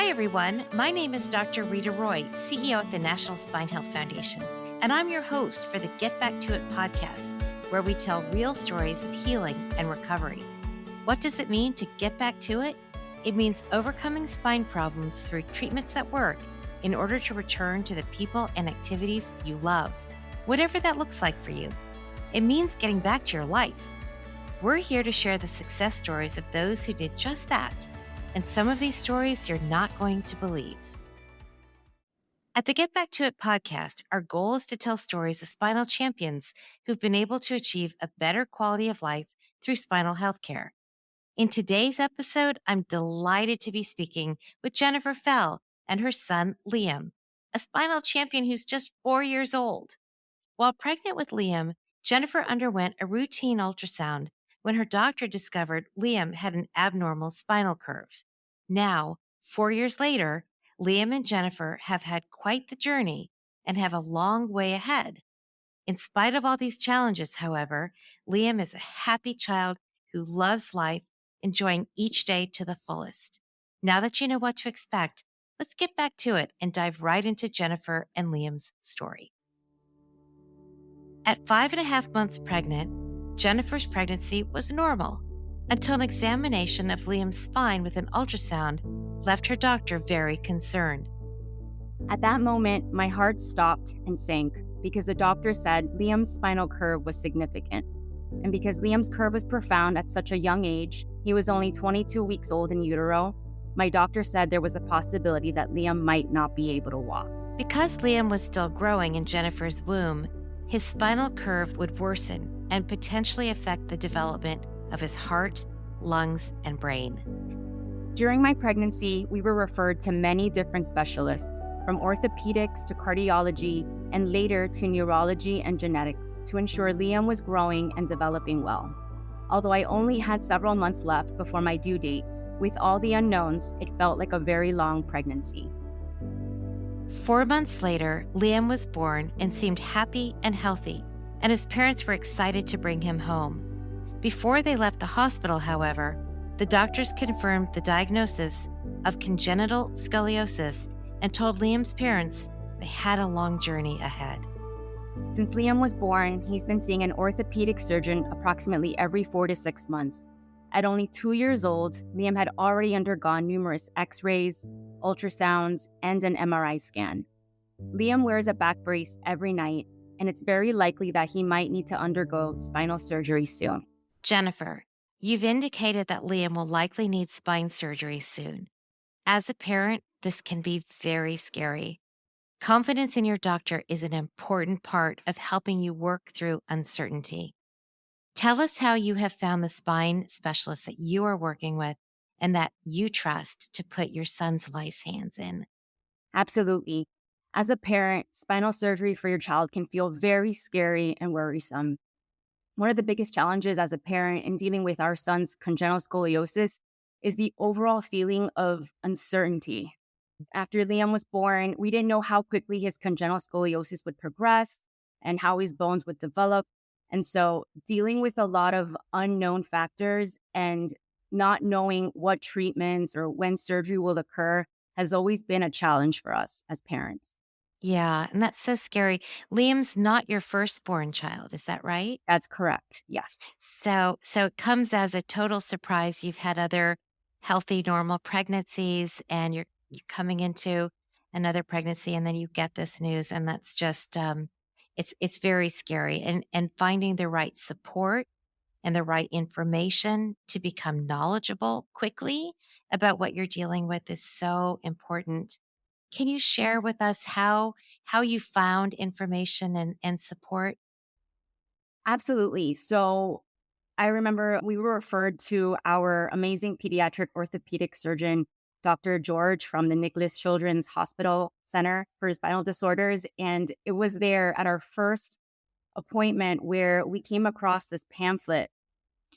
Hi, everyone. My name is Dr. Rita Roy, CEO at the National Spine Health Foundation, and I'm your host for the Get Back to It podcast, where we tell real stories of healing and recovery. What does it mean to get back to it? It means overcoming spine problems through treatments that work in order to return to the people and activities you love, whatever that looks like for you. It means getting back to your life. We're here to share the success stories of those who did just that. And some of these stories you're not going to believe. At the Get Back to It podcast, our goal is to tell stories of spinal champions who've been able to achieve a better quality of life through spinal health care. In today's episode, I'm delighted to be speaking with Jennifer Fell and her son, Liam, a spinal champion who's just 4 years old. While pregnant with Liam, Jennifer underwent a routine ultrasound when her doctor discovered Liam had an abnormal spinal curve. Now, 4 years later, Liam and Jennifer have had quite the journey and have a long way ahead. In spite of all these challenges, however, Liam is a happy child who loves life, enjoying each day to the fullest. Now that you know what to expect, let's get back to it and dive right into Jennifer and Liam's story. At 5.5 months pregnant, Jennifer's pregnancy was normal until an examination of Liam's spine with an ultrasound left her doctor very concerned. At that moment, my heart stopped and sank because the doctor said Liam's spinal curve was significant. And because Liam's curve was profound at such a young age, he was only 22 weeks old in utero, my doctor said there was a possibility that Liam might not be able to walk. Because Liam was still growing in Jennifer's womb, his spinal curve would worsen and potentially affect the development of his heart, lungs, and brain. During my pregnancy, we were referred to many different specialists, from orthopedics to cardiology, and later to neurology and genetics, to ensure Liam was growing and developing well. Although I only had several months left before my due date, with all the unknowns, it felt like a very long pregnancy. 4 months later, Liam was born and seemed happy and healthy, and his parents were excited to bring him home. Before they left the hospital, however, the doctors confirmed the diagnosis of congenital scoliosis and told Liam's parents they had a long journey ahead. Since Liam was born, he's been seeing an orthopedic surgeon approximately every 4 to 6 months. At only 2 years old, Liam had already undergone numerous x-rays, ultrasounds, and an MRI scan. Liam wears a back brace every night, and it's very likely that he might need to undergo spinal surgery soon. Jennifer, you've indicated that Liam will likely need spine surgery soon. As a parent, this can be very scary. Confidence in your doctor is an important part of helping you work through uncertainty. Tell us how you have found the spine specialist that you are working with and that you trust to put your son's life's hands in. Absolutely. As a parent, spinal surgery for your child can feel very scary and worrisome. One of the biggest challenges as a parent in dealing with our son's congenital scoliosis is the overall feeling of uncertainty. After Liam was born, we didn't know how quickly his congenital scoliosis would progress and how his bones would develop. And so dealing with a lot of unknown factors and not knowing what treatments or when surgery will occur has always been a challenge for us as parents. Yeah, and that's so scary. Liam's not your firstborn child, is that right? That's correct. Yes. So it comes as a total surprise. You've had other healthy, normal pregnancies, and you're coming into another pregnancy, and then you get this news, and that's just it's very scary. And finding the right support and the right information to become knowledgeable quickly about what you're dealing with is so important. Can you share with us how you found information and support? Absolutely. So I remember we were referred to our amazing pediatric orthopedic surgeon, Dr. George from the Nicholas Children's Hospital Center for Spinal Disorders. And it was there at our first appointment where we came across this pamphlet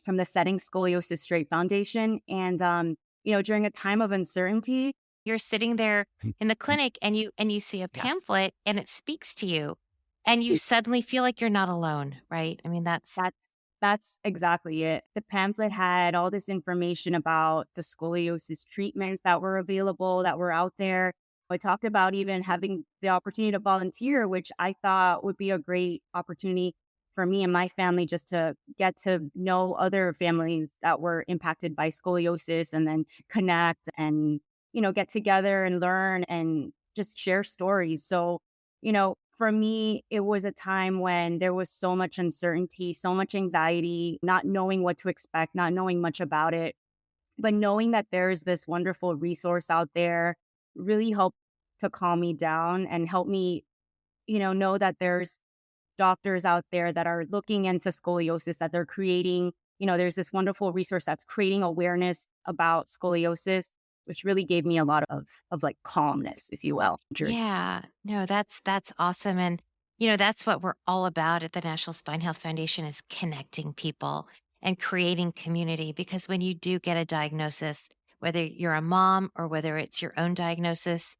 from the Setting Scoliosis Straight Foundation. And, during a time of uncertainty, You're sitting there in the clinic and you see a yes, pamphlet and it speaks to you and you suddenly feel like you're not alone, right? I mean, that's that. That's exactly it. The pamphlet had all this information about the scoliosis treatments that were available, that were out there. I talked about even having the opportunity to volunteer, which I thought would be a great opportunity for me and my family just to get to know other families that were impacted by scoliosis and then connect and, get together and learn and just share stories. So, for me, it was a time when there was so much uncertainty, so much anxiety, not knowing what to expect, not knowing much about it, but knowing that there's this wonderful resource out there really helped to calm me down and help me, know that there's doctors out there that are looking into scoliosis, that they're creating, there's this wonderful resource that's creating awareness about scoliosis, which really gave me a lot of like calmness, if you will. Yeah. No, that's awesome. And that's what we're all about at the National Spine Health Foundation is connecting people and creating community because when you do get a diagnosis, whether you're a mom or whether it's your own diagnosis,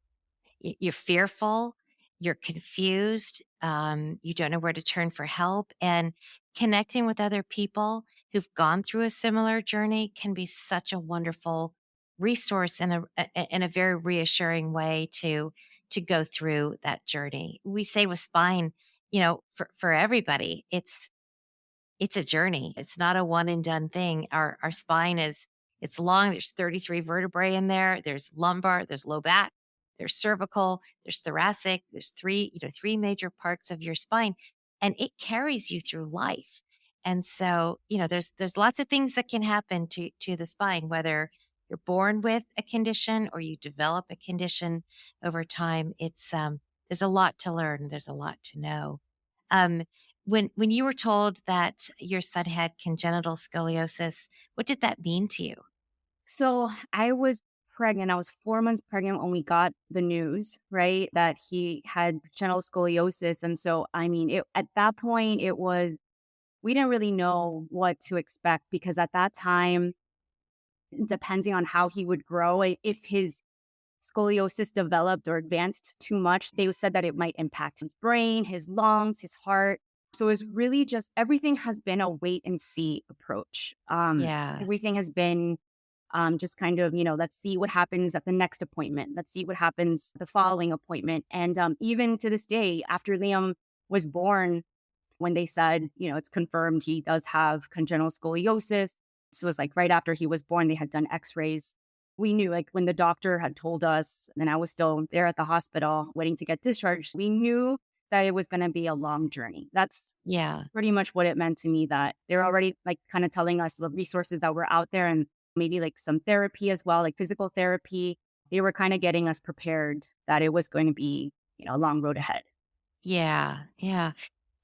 you're fearful, you're confused, you don't know where to turn for help. And connecting with other people who've gone through a similar journey can be such a wonderful resource and a very reassuring way to go through that journey. We say with spine, for everybody, it's a journey. It's not a one and done thing. Our spine is it's long. There's 33 vertebrae in there. There's lumbar, there's low back, there's cervical, there's thoracic. There's three major parts of your spine and it carries you through life. And so, there's lots of things that can happen to the spine whether you're born with a condition or you develop a condition over time. There's a lot to learn, there's a lot to know. Um, when you were told that your son had congenital scoliosis, what did that mean to you? So I was pregnant. I was 4 months pregnant when we got the news, right, that he had congenital scoliosis. And so, I mean, at that point, we didn't really know what to expect because at that time, depending on how he would grow, if his scoliosis developed or advanced too much, they said that it might impact his brain, his lungs, his heart. So it's really just everything has been a wait and see approach. Yeah. Everything has been just kind of, let's see what happens at the next appointment. Let's see what happens the following appointment. And even to this day, after Liam was born, when they said, it's confirmed he does have congenital scoliosis. This was like right after he was born, they had done x-rays. We knew like when the doctor had told us, and I was still there at the hospital waiting to get discharged, we knew that it was going to be a long journey. That's Yeah. pretty much what it meant to me, that they're already like kind of telling us the resources that were out there and maybe like some therapy as well, like physical therapy. They were kind of getting us prepared that it was going to be, a long road ahead. Yeah. Yeah.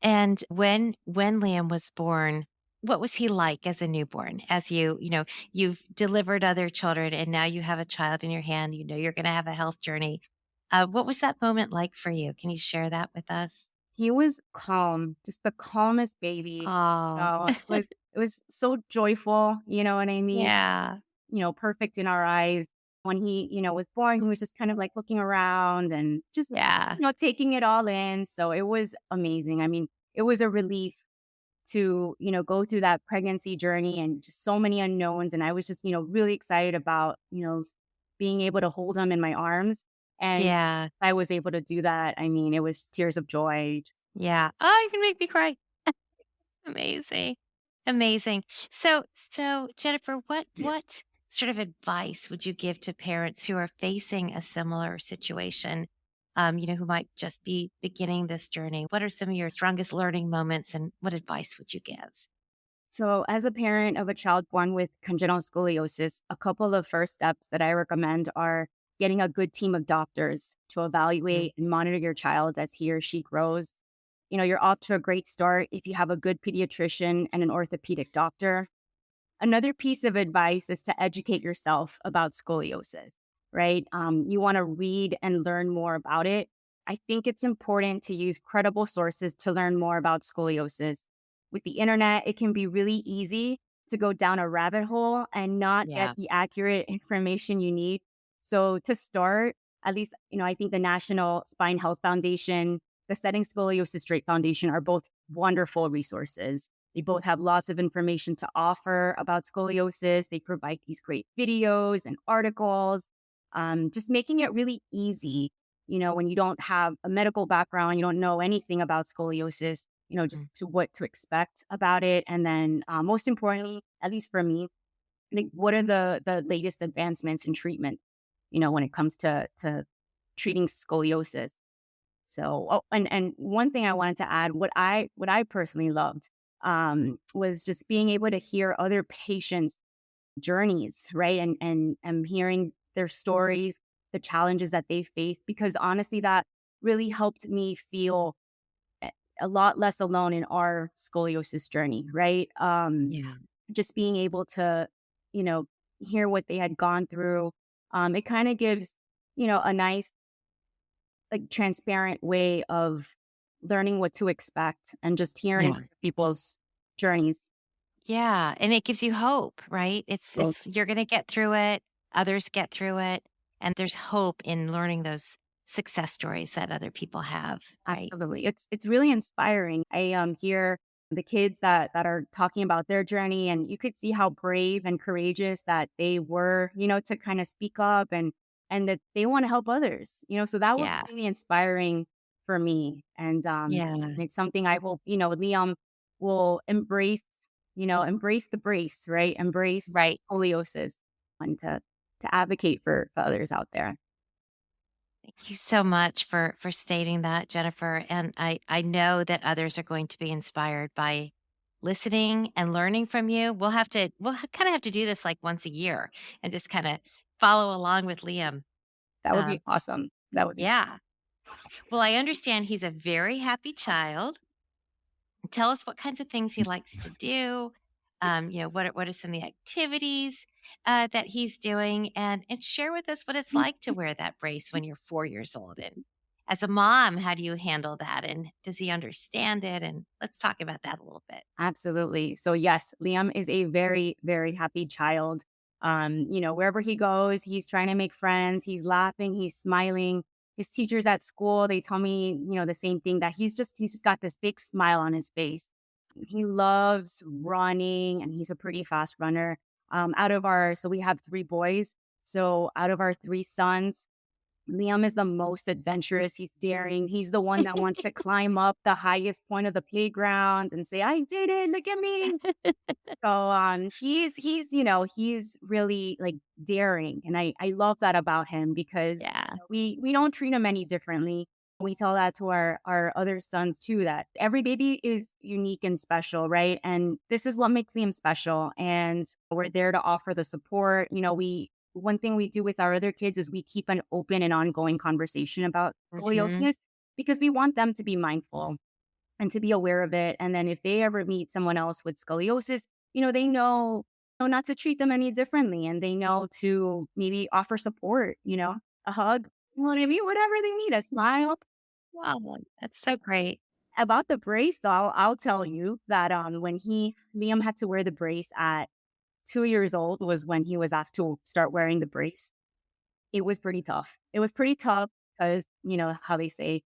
And when Liam was born, what was he like as a newborn? As you've delivered other children and now you have a child in your hand, you're going to have a health journey. What was that moment like for you? Can you share that with us? He was calm, just the calmest baby. Oh, So it was so joyful, you know what I mean? yeah. Perfect in our eyes. When he, was born, he was just kind of like looking around and just, Yeah. taking it all in. So it was amazing. I mean, it was a relief to, go through that pregnancy journey and just so many unknowns. And I was just, really excited about, being able to hold him in my arms. And Yeah. I was able to do that. I mean, it was tears of joy. Yeah. Oh, you can make me cry. Amazing. Amazing. So Jennifer, what sort of advice would you give to parents who are facing a similar situation? Who might just be beginning this journey. What are some of your strongest learning moments and what advice would you give? So, as a parent of a child born with congenital scoliosis, a couple of first steps that I recommend are getting a good team of doctors to Mhm. evaluate and monitor your child as he or she grows. You're off to a great start if you have a good pediatrician and an orthopedic doctor. Another piece of advice is to educate yourself about scoliosis, right? You want to read and learn more about it. I think it's important to use credible sources to learn more about scoliosis. With the internet, it can be really easy to go down a rabbit hole and not get Yeah. the accurate information you need. So, to start, at least, I think the National Spine Health Foundation, the Setting Scoliosis Straight Foundation are both wonderful resources. They both have lots of information to offer about scoliosis. They provide these great videos and articles, just making it really easy. When you don't have a medical background, you don't know anything about scoliosis, Mm. just to what to expect about it. And then most importantly, at least for me, like what are the latest advancements in treatment, when it comes to treating scoliosis. So, and one thing I wanted to add, what I personally loved, was just being able to hear other patients' journeys, right, and hearing their stories, the challenges that they face, because honestly, that really helped me feel a a lot less alone in our scoliosis journey, right? Yeah. Just being able to, you know, hear what they had gone through, it kind of gives, a nice, like, transparent way of learning what to expect and just hearing Yeah. other people's journeys. Yeah, and it gives you hope, right? So It's you're gonna get through it, others get through it, and there's hope in learning those success stories that other people have, right? absolutely. It's really inspiring. I hear the kids that are talking about their journey, and you could see how brave and courageous that they were, to kind of speak up and that they want to help others. So that was Yeah. really inspiring for me. Yeah. And it's something I hope, Liam will embrace, embrace the brace, right? Embrace Right. scoliosis and to advocate for others out there. Thank you so much for stating that, Jennifer. And I know that others are going to be inspired by listening and learning from you. We'll kind of have to do this like once a year and just kind of follow along with Liam. That would be Um, awesome. That would be yeah. Well, I understand he's a very happy child. Tell us what kinds of things he likes to do. What are some of the activities that he's doing, and share with us what it's like to wear that brace when you're 4 years old. And as a mom, how do you handle that? And does he understand it? And let's talk about that a little bit. Absolutely. So yes, Liam is a very, very happy child. Wherever he goes, he's trying to make friends, he's laughing, he's smiling. His teachers at school, they tell me, the same thing, that he's just got this big smile on his face. He loves running and he's a pretty fast runner. So we have three boys. So out of our three sons, Liam is the most adventurous. He's daring. He's the one that wants to climb up the highest point of the playground and say, "I did it! Look at me!" So he's really like daring, and I love that about him because Yeah. we don't treat him any differently. We tell that to our other sons too, that every baby is unique and special, right? And this is what makes them special. And we're there to offer the support. We One thing we do with our other kids is we keep an open and ongoing conversation about Hmm. scoliosis because we want them to be mindful and to be aware of it. And then if they ever meet someone else with scoliosis, they know not to treat them any differently, and they know to maybe offer support, a hug, whatever they need, a smile. Wow, that's so great. About the brace, though, I'll tell you that when Liam had to wear the brace at 2 years old was when he was asked to start wearing the brace. It was pretty tough. It was pretty tough because, how they say,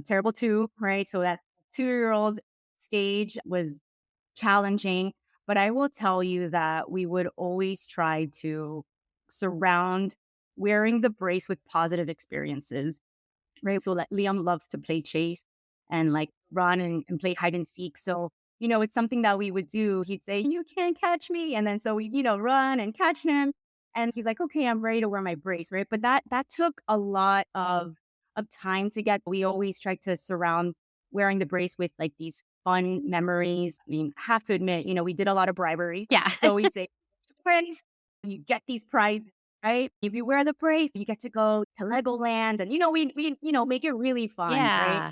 terrible two, right? So that 2-year-old stage was challenging. But I will tell you that we would always try to surround wearing the brace with positive experiences, right? So like Liam loves to play chase and like run and play hide and seek. So, it's something that we would do. He'd say, "You can't catch me." And then so we, run and catch him. And he's like, "Okay, I'm ready to wear my brace." Right. But that took a lot of time to get. We always tried to surround wearing the brace with like these fun memories. I mean, I have to admit, we did a lot of bribery. Yeah. So we'd say, "Brace, you get these prizes." Right? If you wear the brace, you get to go to Legoland, and we make it really fun, right?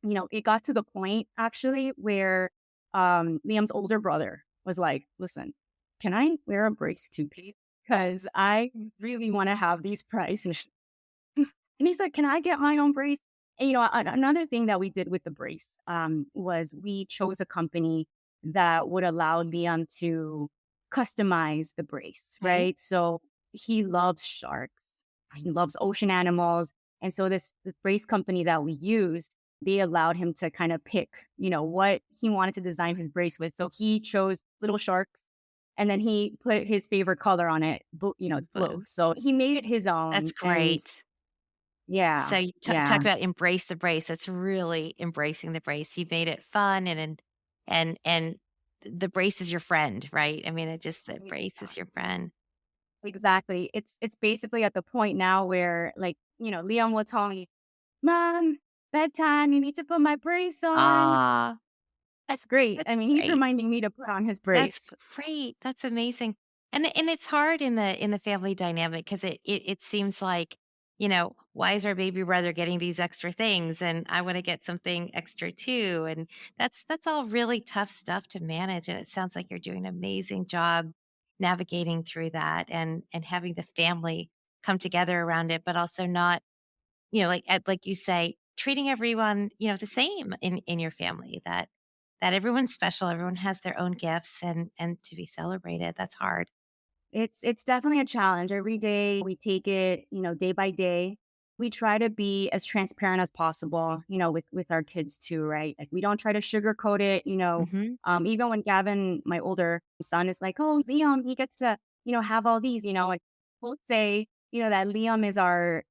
Yeah. It got to the point actually where Liam's older brother was like, "Listen, can I wear a brace too, please? Because I really want to have these prizes." And he said, "Can I get my own brace?" And, another thing that we did with the brace was we chose a company that would allow Liam to customize the brace, Okay. right? So he loves sharks, he loves ocean animals. And so this the brace company that we used they allowed him to kind of pick, what he wanted to design his brace with. So he chose little sharks, and then he put his favorite color on it, Blue. blue. So he made it his That's own. And great. yeah, So you talk yeah, about embrace the brace. That's really embracing the brace. You made it fun and the brace is your friend, right? I mean, the brace is your friend. exactly. It's basically at the point now where, like, Liam will tell me, "Mom, bedtime, you need to put my brace on." Ah, That's great. I that's mean, he's great. reminding me to put on his That's brace. great. That's amazing. And it's hard in the family dynamic because it seems like, why is our baby brother getting these extra things and I want to get something extra too. And that's all really tough stuff to manage. And it sounds like you're doing an amazing job navigating through that and having the family come together around it, but also not, like you say, treating everyone, the same in your family, that everyone's special, everyone has their own gifts and to be celebrated. That's hard. It's definitely a challenge. Every day we take it, day by day. We try to be as transparent as possible, with our kids too, right? Like we don't try to sugarcoat it, Mhm. even when Gavin, my older son, is like, "Oh, Liam, he gets to, have all these," and we'll say, that Liam is our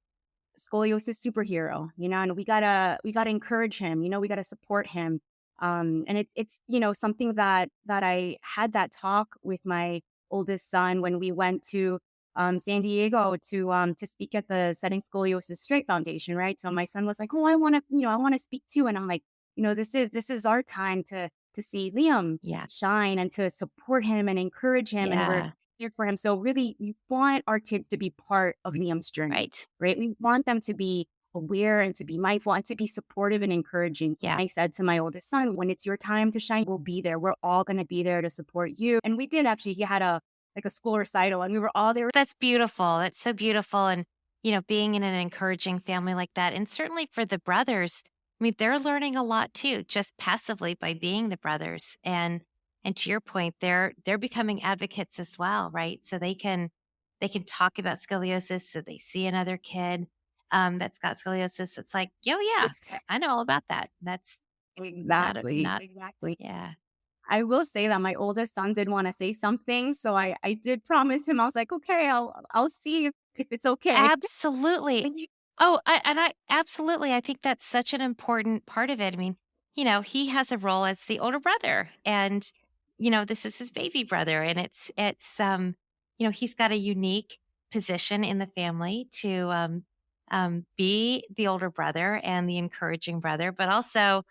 scoliosis superhero, and we gotta encourage him, we gotta support him. And it's something that I had that talk with my oldest son when we went to San Diego to speak at the Setting Scoliosis Straight Foundation, right? So my son was like, "Oh, I want to speak too," and I'm like, this is our time to see Liam Yeah. shine and to support him and encourage him, and we're Yeah. here for him. So really, we want our kids to be part of Liam's journey, Right. right? We want them to be aware and to be mindful and to be supportive and encouraging. Yeah. I said to my oldest son, when it's your time to shine, we'll be there. We're all going to be there to support you. And we did actually. He had a school recital, and we were all there. That's beautiful. That's so beautiful. And, being in an encouraging family like that. And certainly for the brothers, I mean, they're learning a lot too, just passively by being the brothers. And to your point, they're becoming advocates as well, right? So they can talk about scoliosis. So they see another kid that's got scoliosis. That's like, oh yeah, I know all about that. That's Exactly. not Exactly. yeah. I will say that my oldest son did want to say something, so I did promise him. I was like, okay, I'll see if it's okay. Absolutely. I absolutely, I think that's such an important part of it. I mean, he has a role as the older brother and, this is his baby brother and he's got a unique position in the family to, be the older brother and the encouraging brother, but also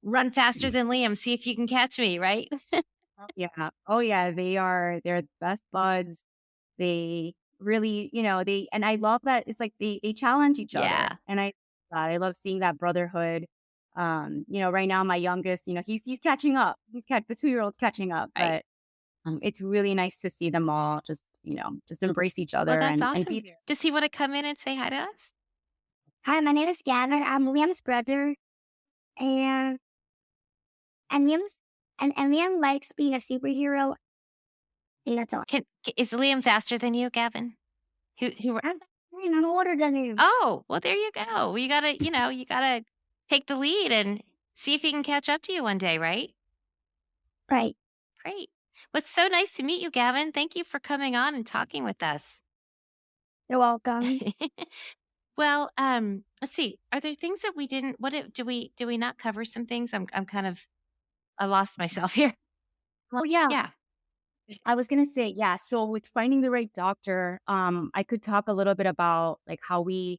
run faster than Liam. See if you can catch me, right? Yeah. Oh yeah, they're best buds. They really, and I love that it's like they challenge each other. Yeah. And I love seeing that brotherhood. Right now my youngest, he's catching up. The 2-year-old's catching up, Right. but it's really nice to see them all just embrace each Well, other that's and awesome. be there. Does he want to come in and say hi to us? Hi, my name is Gavin. I'm Liam's brother, and and Liam likes being a superhero. And that's all. Is Liam faster than you, Gavin? Who I'm older than him. Oh, well, there you go. You gotta take the lead and see if he can catch up to you one day, right? Right. Great. Well, it's so nice to meet you, Gavin. Thank you for coming on and talking with us. You're welcome. Well, let's see. Are there things that we didn't do we not cover some things? I'm kind of I lost myself here. Oh yeah. Yeah. I was gonna say, yeah. So with finding the right doctor, I could talk a little bit about like how we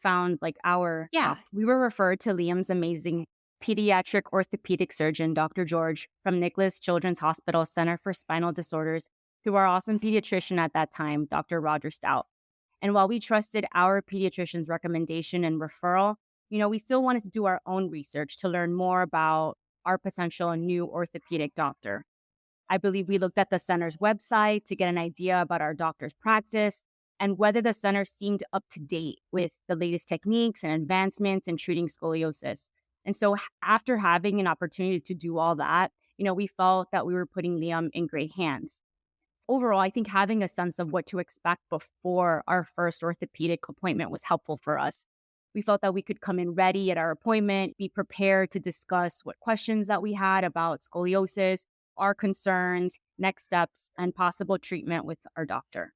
found like our Yeah. doc. We were referred to Liam's amazing pediatric orthopedic surgeon, Dr. George, from Nicholas Children's Hospital Center for Spinal Disorders, to our awesome pediatrician at that time, Dr. Roger Stout. And while we trusted our pediatrician's recommendation and referral, we still wanted to do our own research to learn more about our potential new orthopedic doctor. I believe we looked at the center's website to get an idea about our doctor's practice and whether the center seemed up to date with the latest techniques and advancements in treating scoliosis. And so, after having an opportunity to do all that, we felt that we were putting Liam in great hands. Overall, I think having a sense of what to expect before our first orthopedic appointment was helpful for us. We felt that we could come in ready at our appointment, be prepared to discuss what questions that we had about scoliosis, our concerns, next steps, and possible treatment with our doctor.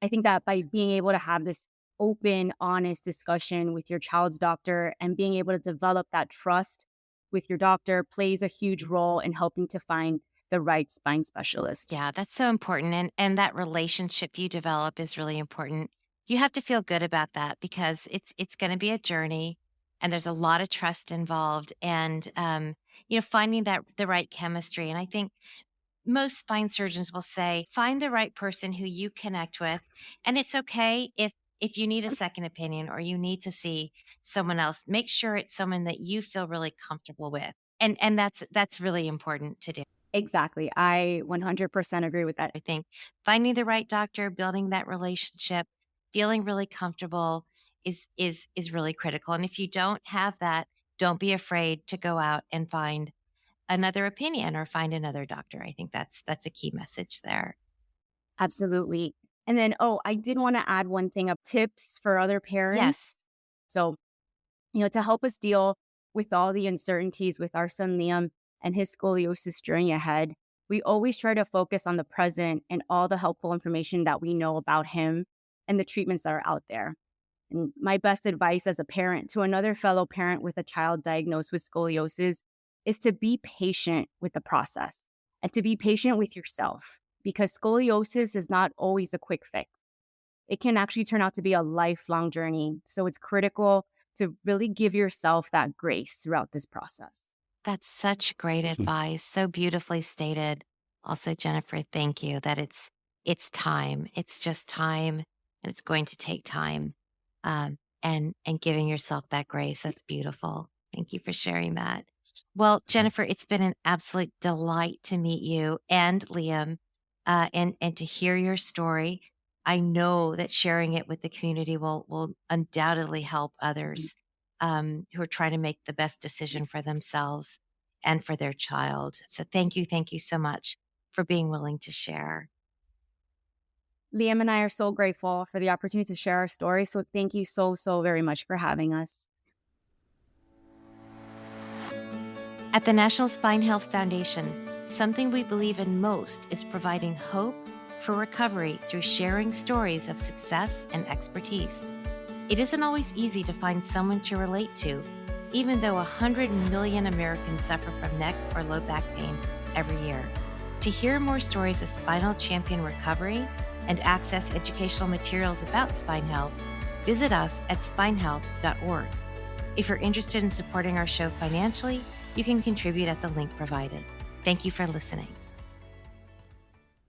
I think that by being able to have this open, honest discussion with your child's doctor and being able to develop that trust with your doctor plays a huge role in helping to find the right spine specialist. Yeah, that's so important. And that relationship you develop is really important. You have to feel good about that because it's going to be a journey and there's a lot of trust involved and finding that the right chemistry. And I think most spine surgeons will say find the right person who you connect with, and it's okay if you need a second opinion or you need to see someone else. Make sure it's someone that you feel really comfortable with, and that's really important to do. Exactly. I 100% agree with that. I think finding the right doctor, building that relationship, feeling really comfortable is really critical. And if you don't have that, don't be afraid to go out and find another opinion or find another doctor. I think that's a key message there. Absolutely. And then, I did want to add one thing of tips for other parents. Yes. So, to help us deal with all the uncertainties with our son Liam and his scoliosis journey ahead, we always try to focus on the present and all the helpful information that we know about him and the treatments that are out there. And my best advice as a parent to another fellow parent with a child diagnosed with scoliosis is to be patient with the process and to be patient with yourself, because scoliosis is not always a quick fix. It can actually turn out to be a lifelong journey. So it's critical to really give yourself that grace throughout this process. That's such great advice. So beautifully stated. Also, Jennifer, thank you that it's time. It's just time and it's going to take time. And giving yourself that grace. That's beautiful. Thank you for sharing that. Well, Jennifer, it's been an absolute delight to meet you and Liam, and to hear your story. I know that sharing it with the community will undoubtedly help others who are trying to make the best decision for themselves and for their child. So thank you so much for being willing to share. Liam and I are so grateful for the opportunity to share our story. So thank you so very much for having us. At the National Spine Health Foundation, something we believe in most is providing hope for recovery through sharing stories of success and expertise. It isn't always easy to find someone to relate to, even though 100 million Americans suffer from neck or low back pain every year. To hear more stories of spinal champion recovery and access educational materials about spine health, visit us at spinehealth.org. If you're interested in supporting our show financially, you can contribute at the link provided. Thank you for listening.